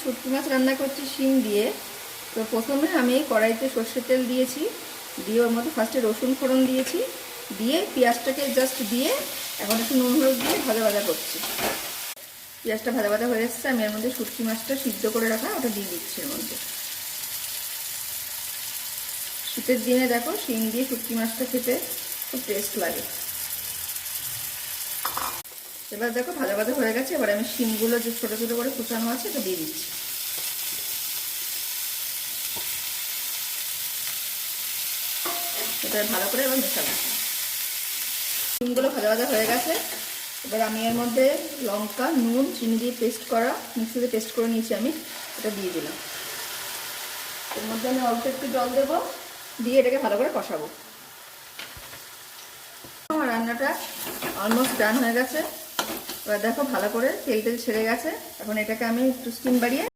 শুটকি মাছ রান্না করছি শিম দিয়ে। তো প্রথমে আমি কড়াইতে সর্ষের তেল দিয়েছি, দিয়ে ওর মধ্যে ফার্স্টে রসুন ফোড়ন দিয়েছি, দিয়ে পেঁয়াজটাকে জাস্ট দিয়ে এখন একটু নুন হলুদ দিয়ে ভাজা ভাজা করছি। পেঁয়াজটা ভাজা ভাজা হয়ে এসছে, আমি এর মধ্যে শুটকি মাছটা সিদ্ধ করে রাখা ওটা দিয়ে দিচ্ছি এর মধ্যে। শীতের দিনে দেখো শিম দিয়ে শুটকি মাছটা খেতে খুব টেস্ট লাগে। এবার দেখো ভাজা ভাজা হয়ে গেছে, এবার আমি শিমগুলো যে ছোটো ছোটো করে কুচানো আছে এটা দিয়ে দিচ্ছি। এটা ভালো করে এবার মেশাবো। শিমগুলো ভাজা ভাজা হয়ে গেছে, এবার আমি এর মধ্যে লঙ্কা নুন চিনি দিয়ে পেস্ট করা, মিক্সিতে পেস্ট করে নিয়েছি আমি, এটা দিয়ে দিলাম। এর মধ্যে আমি অল্প একটু জল দেবো, দিয়ে এটাকে ভালো করে কষাবো। আমার রান্নাটা অলমোস্ট ডান হয়ে গেছে। এবার দেখো ভালো করে তেল ছেড়ে গেছে, এখন এটাকে আমি একটু স্টিম বাড়িয়ে